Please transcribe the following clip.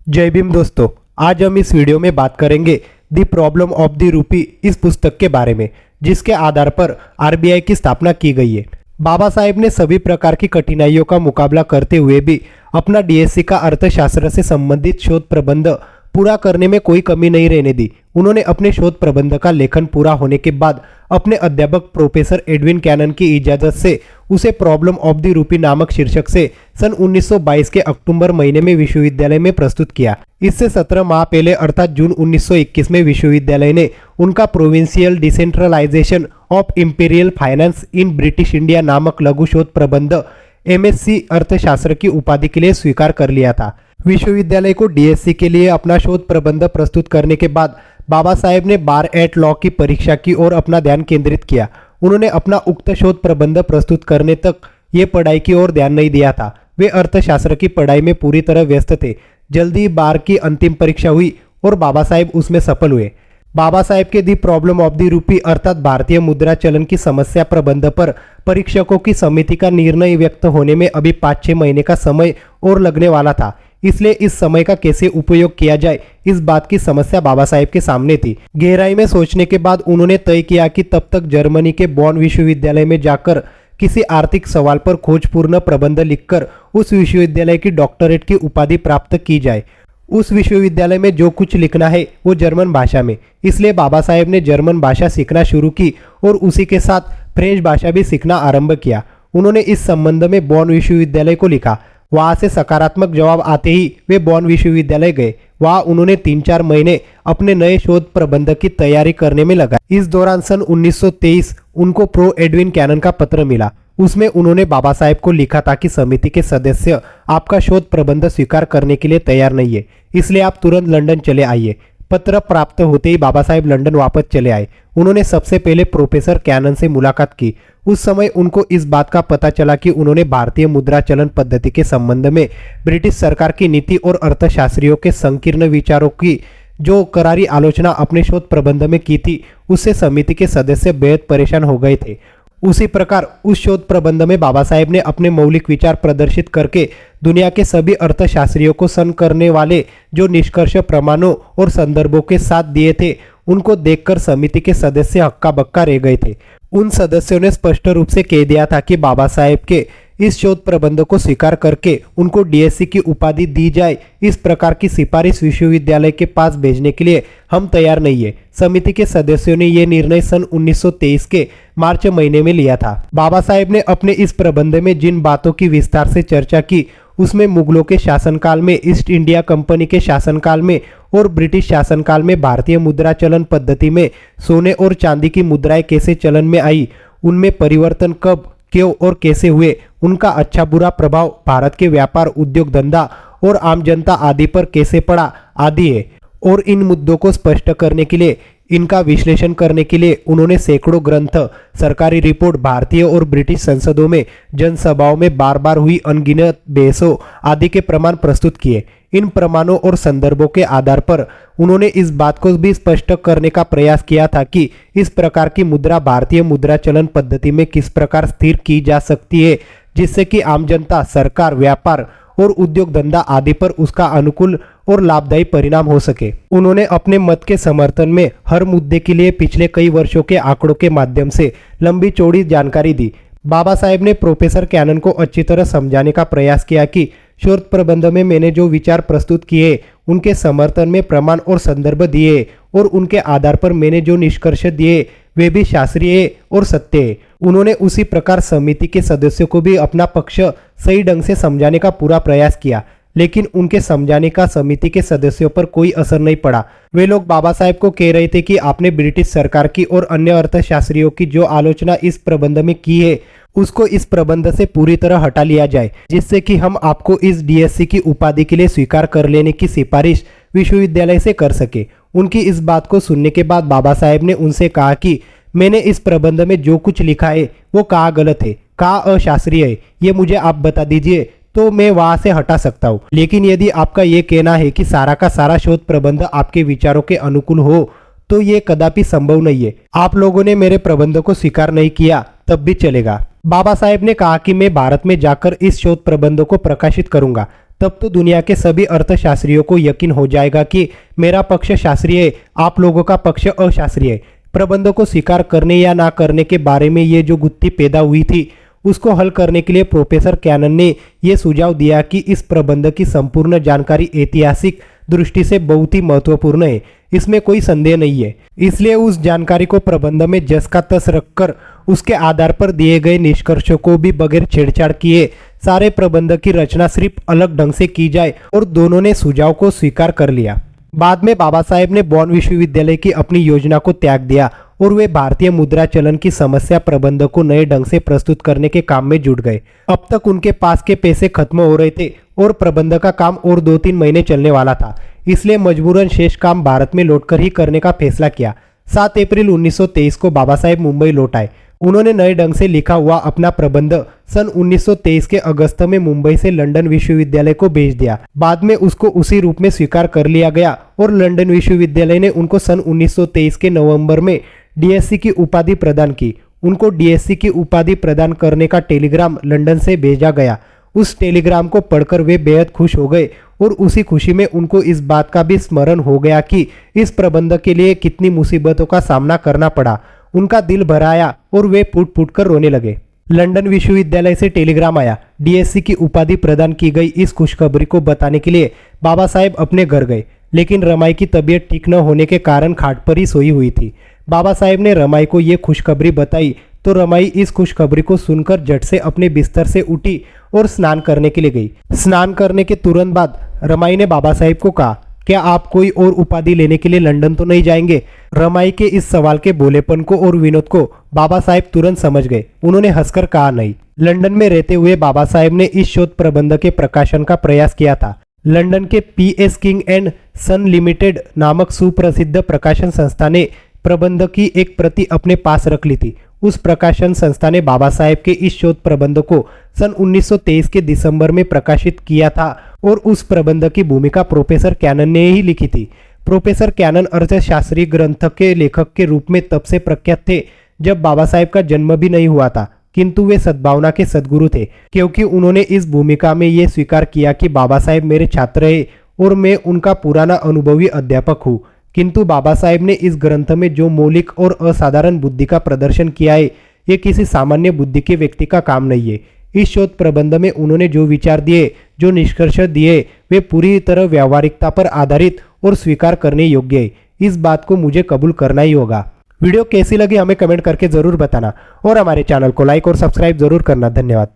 जय भीम दोस्तों, आज हम इस वीडियो में बात करेंगे the problem of the rupee इस पुस्तक के बारे में, जिसके आधार पर आरबीआई की स्थापना की गई है। बाबा साहेब ने सभी प्रकार की कठिनाइयों का मुकाबला करते हुए भी अपना डीएससी का अर्थशास्त्र से संबंधित शोध प्रबंध पूरा करने में कोई कमी नहीं रहने दी। उन्होंने अपने शोध प्रबंध का लेखन पूरा होने के बाद अपने अध्यापक प्रोफेसर एडविन कैनन की इजाजत से उसे प्रॉब्लम ऑफ द रूपी नामक शीर्षक से सन 1922 के अक्टूबर महीने में विश्वविद्यालय में प्रस्तुत किया। इससे 17 माह पहले अर्थात जून 1921 में विश्वविद्यालय ने उनका provincial decentralisation of imperial finance in British India नामक लघु शोध प्रबंध एमएससी अर्थशास्त्र की उपाधि के लिए स्वीकार कर लिया था। विश्वविद्यालय को डीएससी के लिए अपना शोध प्रबंध प्रस्तुत करने के बाद बाबा साहेब ने बार एट लॉ की परीक्षा की ओर अपना ध्यान केंद्रित किया। उन्होंने अपना उक्त शोध प्रबंध प्रस्तुत करने तक ये पढ़ाई की ओर ध्यान नहीं दिया था। वे अर्थशास्त्र की पढ़ाई में पूरी तरह व्यस्त थे। जल्दी ही बार की अंतिम परीक्षा हुई और बाबा साहेब उसमें सफल हुए। बाबा साहेब के दी प्रॉब्लम ऑफ द रूपी अर्थात भारतीय मुद्रा चलन की समस्या प्रबंध पर परीक्षकों की समिति का निर्णय व्यक्त होने में अभी 5-6 महीने का समय और लगने वाला था। इसलिए इस समय का कैसे उपयोग किया जाए, इस बात की समस्या बाबा साहेब के सामने थी। गहराई में सोचने के बाद उन्होंने तय किया कि तब तक जर्मनी के बॉन विश्वविद्यालय में जाकर किसी आर्थिक सवाल पर खोजपूर्ण प्रबंध लिखकर उस विश्वविद्यालय की डॉक्टरेट की उपाधि प्राप्त की जाए। उस विश्वविद्यालय में जो कुछ लिखना है वो जर्मन भाषा में। इसलिए बाबा साहेब ने जर्मन भाषा सीखना शुरू की और उसी के साथ फ्रेंच भाषा भी सीखना आरंभ किया। उन्होंने इस संबंध में बॉन विश्वविद्यालय को लिखा। वहां से सकारात्मक जवाब आते ही वे बॉन विश्वविद्यालय गए। वहां उन्होंने 3-4 महीने अपने नए शोध प्रबंध की तैयारी करने में लगाए। इस दौरान सन 1923 उनको प्रो एडविन कैनन का पत्र मिला। उसमें उन्होंने बाबा साहेब को लिखा था कि समिति के सदस्य आपका शोध प्रबंध स्वीकार करने के लिए तैयार नहीं है, इसलिए आप तुरंत लंदन चले आइए। पत्र प्राप्त होते ही बाबा साहेब लंदन वापस चले आए। उन्होंने सबसे पहले प्रोफेसर कैनन से मुलाकात की। उस समय उनको इस बात का पता चला कि उन्होंने भारतीय मुद्रा चलन पद्धति के संबंध में ब्रिटिश सरकार की नीति और अर्थशास्त्रियों के संकीर्ण विचारों की जो करारी आलोचना अपने शोध प्रबंध में की थी, उससे समिति के सदस्य बेहद परेशान हो गए थे। उसी प्रकार उस शोध प्रबंध में बाबा साहेब ने अपने मौलिक विचार प्रदर्शित करके दुनिया के सभी अर्थशास्त्रियों को सन करने वाले जो निष्कर्ष प्रमाणों और संदर्भों के साथ दिए थे, उनको देखकर समिति के सदस्य हक्का बक्का रह गए थे। उन सदस्यों ने स्पष्ट रूप से कह दिया था कि बाबा साहेब के इस शोध प्रबंध को स्वीकार करके उनको डीएससी की उपाधि दी जाए, इस प्रकार की सिफारिश विश्वविद्यालय के पास भेजने के लिए हम तैयार नहीं है। समिति के सदस्यों ने यह निर्णय सन 1923 के मार्च महीने में लिया था। बाबा साहेब ने अपने इस प्रबंध में जिन बातों की विस्तार से चर्चा की, उसमें मुगलों के शासनकाल में, ईस्ट इंडिया कंपनी के शासनकाल में और ब्रिटिश शासनकाल में भारतीय मुद्रा चलन पद्धति में सोने और चांदी की मुद्राएं कैसे चलन में आई, उनमें परिवर्तन कब, क्यों और कैसे हुए, उनका अच्छा बुरा प्रभाव भारत के व्यापार, उद्योग धंधा और आम जनता आदि पर कैसे पड़ा आदि है। और इन मुद्दों को स्पष्ट करने के लिए, इनका विश्लेषण करने के लिए उन्होंने सैकड़ों ग्रंथ, सरकारी रिपोर्ट, भारतीय और ब्रिटिश संसदों में, जनसभाओं में बार बार हुई अनगिनत बहसों आदि के प्रमाण प्रस्तुत किए। इन प्रमाणों और संदर्भों के आधार पर उन्होंने इस बात को भी स्पष्ट करने का प्रयास किया था कि इस प्रकार की मुद्रा भारतीय मुद्रा चलन पद्धति में किस प्रकार स्थिर की जा सकती है, जिससे कि आम जनता, सरकार, व्यापार और उद्योग धंधा आदि पर उसका अनुकूल और लाभदायी परिणाम हो सके। उन्होंने अपने मत के समर्थन में हर मुद्दे के लिए पिछले कई वर्षों के आंकड़ों के माध्यम से लंबी चौड़ी जानकारी दी। बाबा साहेब ने प्रोफेसर कैनन को अच्छी तरह समझाने का प्रयास किया कि शोध प्रबंध में मैंने जो विचार प्रस्तुत किए, उनके समर्थन में प्रमाण और संदर्भ दिए और उनके आधार पर मैंने जो निष्कर्ष दिए वे भी शास्त्रीय और सत्य है। उन्होंने उसी प्रकार समिति के सदस्यों को भी अपना पक्ष सही ढंग से समझाने का पूरा प्रयास किया, लेकिन उनके समझाने का समिति के सदस्यों पर कोई असर नहीं पड़ा। वे लोग बाबा साहेब को कह रहे थे कि आपने ब्रिटिश सरकार की और अन्य अर्थशास्त्रियों की जो आलोचना इस प्रबंध में की है, उसको इस प्रबंध से पूरी तरह हटा लिया जाए, जिससे कि हम आपको इस डीएससी की उपाधि के लिए स्वीकार कर लेने की सिफारिश विश्वविद्यालय से कर सके। उनकी इस बात को सुनने के बाद बाबा साहेब ने उनसे कहा कि मैंने इस प्रबंध में जो कुछ लिखा है वो कहाँ गलत है, कहाँ अशास्त्रीय है, ये मुझे आप बता दीजिए तो मैं वहां से हटा सकता हूँ। लेकिन यदि आपका ये कहना है कि सारा का सारा शोध प्रबंध आपके विचारों के अनुकूल हो, तो ये कदापि संभव नहीं है। आप लोगों ने मेरे प्रबंध को स्वीकार नहीं किया तब भी चलेगा। बाबा साहेब ने कहा कि मैं भारत में जाकर इस शोध प्रबंध को प्रकाशित करूंगा तब तो दुनिया के सभी अर्थशास्त्रियों को यकीन हो जाएगा कि मेरा पक्ष शास्त्रीय है, आप लोगों का पक्ष अशास्त्रीय है। प्रबंधों को स्वीकार करने या ना करने के बारे में ये जो गुत्थी पैदा हुई थी, उसको हल करने के लिए प्रोफेसर कैनन ने यह सुझाव दिया कि इस प्रबंध की संपूर्ण जानकारी ऐतिहासिक दृष्टि से बहुत ही महत्वपूर्ण है, इसमें कोई संदेह नहीं है। इसलिए उस जानकारी को प्रबंध में जस का तस रखकर उसके आधार पर दिए गए निष्कर्षों को भी बगैर छेड़छाड़ किए सारे प्रबंध की रचना सिर्फ अलग ढंग से की जाए, और दोनों ने सुझाव को स्वीकार कर लिया। बाद में बाबा साहेब ने बॉन विश्वविद्यालय की अपनी योजना को त्याग दिया और वे भारतीय मुद्रा चलन की समस्या प्रबंध को नए ढंग से प्रस्तुत करने के काम में जुट गए। अब तक उनके पास के पैसे खत्म हो रहे थे और प्रबंध का काम और 2-3 महीने चलने वाला था, इसलिए मजबूरन शेष काम भारत में लौटकर ही करने का फैसला किया। 7 अप्रैल 1923 को बाबा साहेब मुंबई लौट आए। उन्होंने नए ढंग से लिखा हुआ अपना प्रबंध सन 1923 के अगस्त में मुंबई से लंदन विश्वविद्यालय को भेज दिया। बाद में उसको उसी रूप में स्वीकार कर लिया गया और लंदन विश्वविद्यालय ने उनको सन 1923 के नवंबर में डीएससी की उपाधि प्रदान की। उनको डीएससी की उपाधि प्रदान करने का टेलीग्राम लंदन से भेजा गया। उस टेलीग्राम को पढ़कर वे बेहद खुश हो गए और उसी खुशी में उनको इस बात का भी स्मरण हो गया कि इस प्रबंध के लिए कितनी मुसीबतों का सामना करना पड़ा। उनका दिल भर आया और वे फूट फूट कर रोने लगे। लंदन विश्वविद्यालय से टेलीग्राम आया। डीएससी की उपाधि प्रदान की गई इस खुशखबरी को बताने के लिए बाबा साहेब अपने घर गए, लेकिन रमाई की तबीयत ठीक न होने के कारण खाट पर ही सोई हुई थी। बाबा साहेब ने रमाई को ये खुशखबरी बताई तो रमाई इस खुशखबरी को सुनकर झट से अपने बिस्तर से उठी और स्नान करने के लिए गई। स्नान करने के तुरंत बाद रमाई ने बाबा साहेब को कहा, क्या आप कोई और उपाधि लेने के लिए लंदन तो नहीं जाएंगे? रमाई के इस सवाल के भोलेपन को और विनोद को बाबा साहेब तुरंत समझ गए। उन्होंने हंसकर कहा, नहीं। लंदन में रहते हुए बाबा साहेब ने इस शोध प्रबंध के प्रकाशन का प्रयास किया था। लंदन के PS King and Son limited नामक सुप्रसिद्ध प्रकाशन संस्था ने प्रबंध की एक प्रति अपने पास रख ली थी। उस प्रकाशन संस्था ने बाबा साहेब के इस शोध प्रबंध को सन 1923 के दिसंबर में प्रकाशित किया था और उस प्रबंध की भूमिका प्रोफेसर कैनन ने ही लिखी थी। प्रोफेसर कैनन अर्थशास्त्री ग्रंथ के लेखक के रूप में तब से प्रख्यात थे जब बाबा साहेब का जन्म भी नहीं हुआ था, किंतु वे सद्भावना के सद्गुरु थे, क्योंकि उन्होंने इस भूमिका में ये स्वीकार किया कि बाबा साहेब मेरे छात्र हैं और मैं उनका पुराना अनुभवी अध्यापक हूँ। किंतु बाबा साहेब ने इस ग्रंथ में जो मौलिक और असाधारण बुद्धि का प्रदर्शन किया है, ये किसी सामान्य बुद्धि के व्यक्ति का काम नहीं है। इस शोध प्रबंध में उन्होंने जो विचार दिए, जो निष्कर्ष दिए, वे पूरी तरह व्यावहारिकता पर आधारित और स्वीकार करने योग्य है। इस बात को मुझे कबूल करना ही होगा। वीडियो कैसी लगी हमें कमेंट करके जरूर बताना और हमारे चैनल को लाइक और सब्सक्राइब जरूर करना। धन्यवाद।